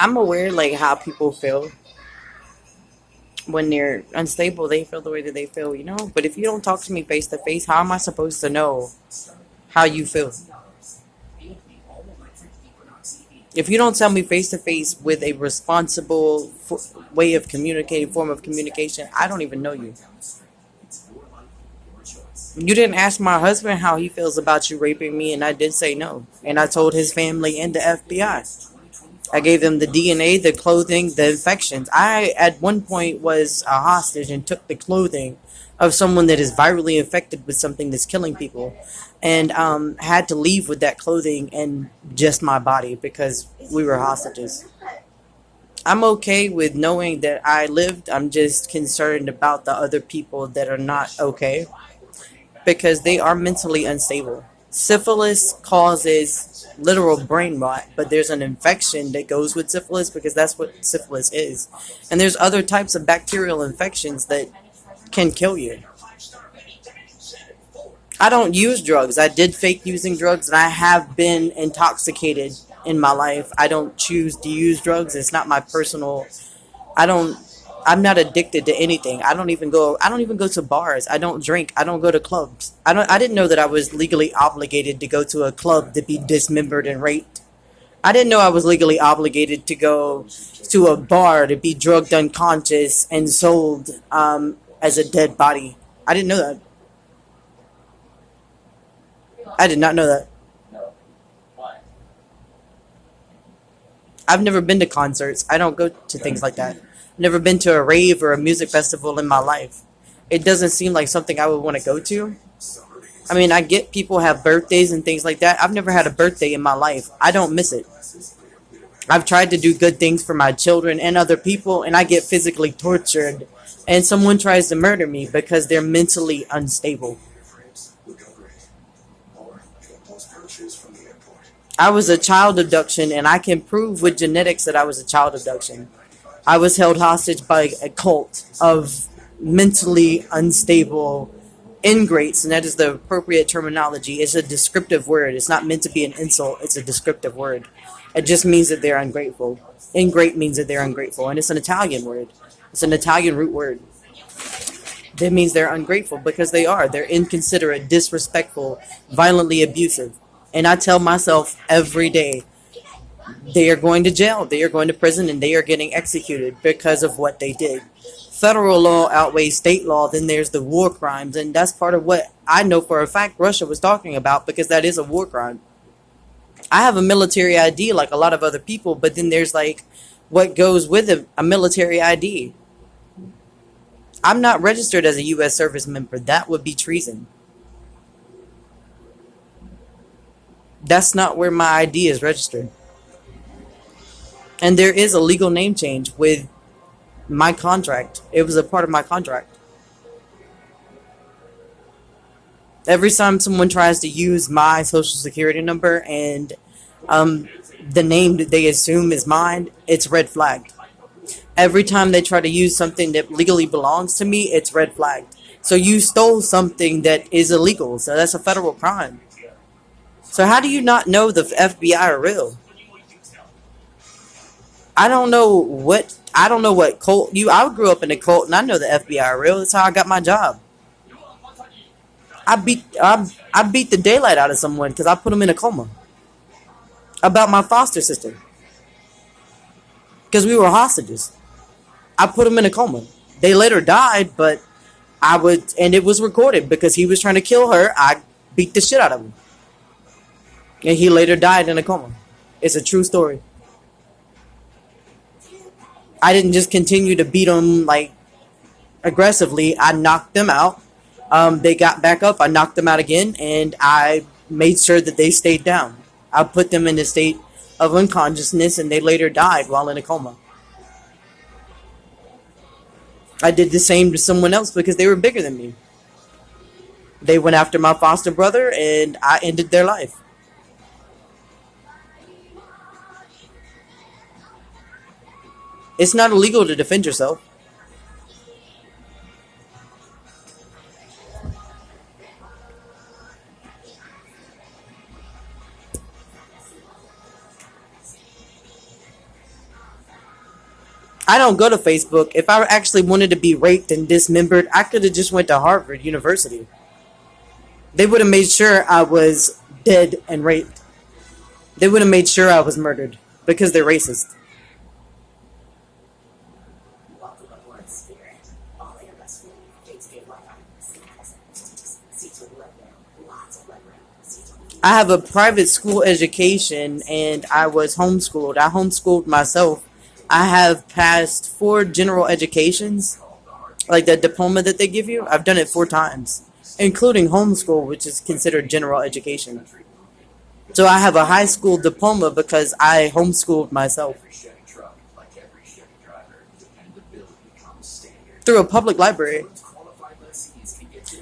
I'm aware like how people feel when they're unstable. They feel the way that they feel, you know. But if you don't talk to me face to face, how am I supposed to know how you feel? If you don't tell me face to face with a responsible way of communicating, form of communication, I don't even know you. You didn't ask my husband how he feels about you raping me, and I did say no. And I told his family and the FBI. I gave them the DNA, the clothing, the infections. I, at one point, was a hostage and took the clothing of someone that is virally infected with something that's killing people, and had to leave with that clothing and just my body because we were hostages. I'm okay with knowing that I lived. I'm just concerned about the other people that are not okay because they are mentally unstable. Syphilis causes literal brain rot, but there's an infection that goes with syphilis because that's what syphilis is. And there's other types of bacterial infections that can kill you. I don't use drugs. I did fake using drugs, and I have been intoxicated in my life. I don't choose to use drugs. It's not my personal. I don't. I'm not addicted to anything. I don't even go to bars. I don't drink. I don't go to clubs. I didn't know that I was legally obligated to go to a club to be dismembered and raped. I didn't know I was legally obligated to go to a bar to be drugged unconscious and sold as a dead body. I didn't know that. I did not know that. I've never been to concerts. I don't go to things like that. Never been to a rave or a music festival in my life. It doesn't seem like something I would want to go to. I mean, I get people have birthdays and things like that. I've never had a birthday in my life. I don't miss it. I've tried to do good things for my children and other people, and I get physically tortured. And someone tries to murder me because they're mentally unstable. I was a child abduction, and I can prove with genetics that I was a child abduction. I was held hostage by a cult of mentally unstable ingrates, and that is the appropriate terminology. It's a descriptive word. It's not meant to be an insult. It's a descriptive word. It just means that they're ungrateful. Ingrate means that they're ungrateful, and it's an Italian word. It's an Italian root word. That means they're ungrateful because they are. They're inconsiderate, disrespectful, violently abusive. And I tell myself every day, they are going to jail, they are going to prison, and they are getting executed because of what they did. Federal law outweighs state law, then there's the war crimes, and that's part of what I know for a fact Russia was talking about because that is a war crime. I have a military ID like a lot of other people, but then there's like what goes with a military ID. I'm not registered as a U.S. service member. That would be treason. That's not where my ID is registered. And there is a legal name change with my contract. It was a part of my contract. Every time someone tries to use my social security number and the name that they assume is mine, it's red flagged. Every time they try to use something that legally belongs to me, it's red flagged. So you stole something that is illegal. So that's a federal crime. So how do you not know the FBI are real? I don't know what cult you. I grew up in a cult, and I know the FBI are real. That's how I got my job. I beat the daylight out of someone because I put them in a coma about my foster sister because we were hostages. I put them in a coma. They later died, but and it was recorded because he was trying to kill her. I beat the shit out of him, and he later died in a coma. It's a true story. I didn't just continue to beat them like aggressively. I knocked them out. They got back up. I knocked them out again, and I made sure that they stayed down. I put them in a state of unconsciousness, and they later died while in a coma. I did the same to someone else because they were bigger than me. They went after my foster brother, and I ended their life. It's not illegal to defend yourself. I don't go to Facebook. If I actually wanted to be raped and dismembered, I could have just went to Harvard University. They would have made sure I was dead and raped. They would have made sure I was murdered because they're racist. I have a private school education and I was homeschooled. I homeschooled myself. I have passed 4 general educations, like the diploma that they give you. I've done it 4 times, including homeschool, which is considered general education. So I have a high school diploma because I homeschooled myself through a public library.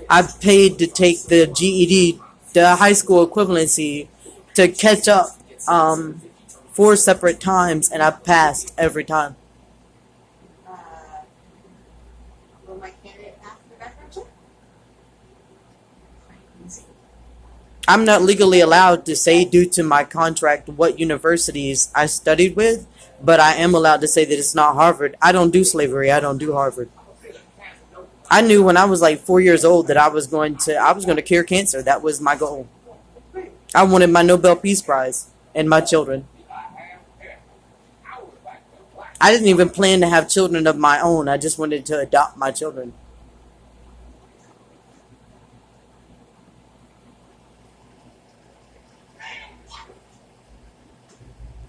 I paid to take the GED, the high school equivalency, to catch up 4 separate times, and I passed every time. I'm not legally allowed to say, due to my contract, what universities I studied with, but I am allowed to say that it's not Harvard. I don't do slavery. I don't do Harvard. I knew when I was like 4 years old that I was going to cure cancer. That was my goal. I wanted my Nobel Peace Prize and my children. I didn't even plan to have children of my own. I just wanted to adopt my children.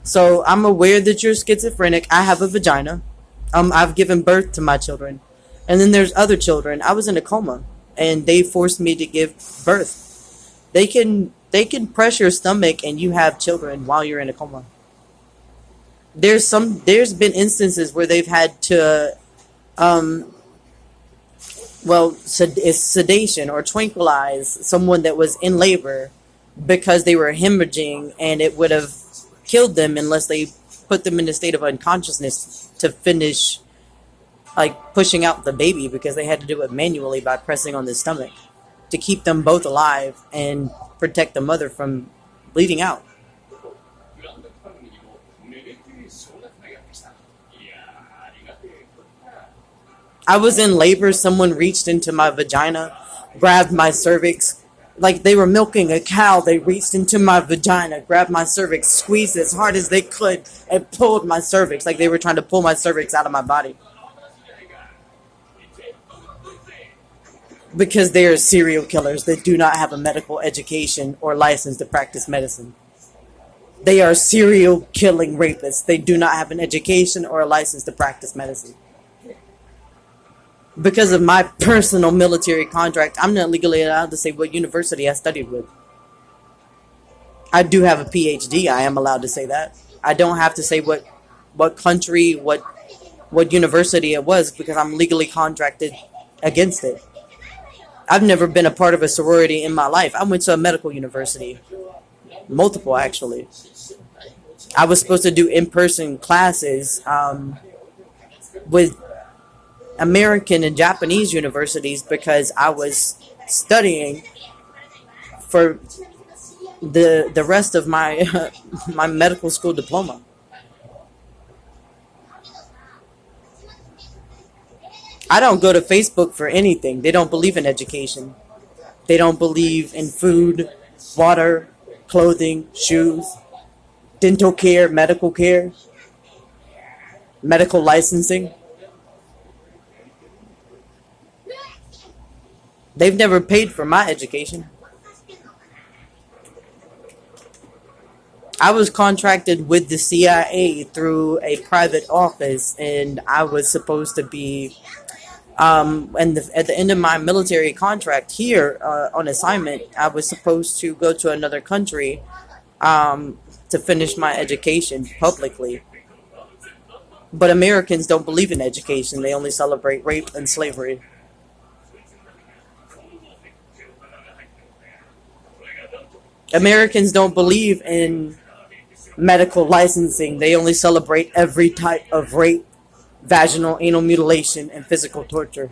So I'm aware that you're schizophrenic. I have a vagina. I've given birth to my children. And then there's other children. I was in a coma and they forced me to give birth. They can press your stomach and you have children while you're in a coma. There's been instances where they've had to it's sedation or tranquilize someone that was in labor because they were hemorrhaging, and it would have killed them unless they put them in a state of unconsciousness to finish like pushing out the baby, because they had to do it manually by pressing on the stomach to keep them both alive and protect the mother from bleeding out. I was in labor. Someone reached into my vagina, grabbed my cervix. Like they were milking a cow. They reached into my vagina, grabbed my cervix, squeezed as hard as they could, and pulled my cervix. Like they were trying to pull my cervix out of my body. Because they are serial killers that do not have a medical education or license to practice medicine. They are serial killing rapists. They do not have an education or a license to practice medicine. Because of my personal military contract, I'm not legally allowed to say what university I studied with. I do have a PhD. I am allowed to say that. I don't have to say what country, what university it was, because I'm legally contracted against it. I've never been a part of a sorority in my life. I went to a medical university. Multiple, actually. I was supposed to do in-person classes with American and Japanese universities because I was studying for the rest of my my medical school diploma. I don't go to Facebook for anything. They don't believe in education. They don't believe in food, water, clothing, shoes, dental care, medical licensing. They've never paid for my education. I was contracted with the CIA through a private office, and I was supposed to be, at the end of my military contract here on assignment, I was supposed to go to another country to finish my education publicly. But Americans don't believe in education. They only celebrate rape and slavery. Americans don't believe in medical licensing. They only celebrate every type of rape, vaginal, anal mutilation, and physical torture.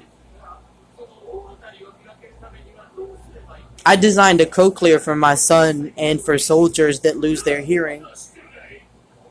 I designed a cochlear for my son and for soldiers that lose their hearing.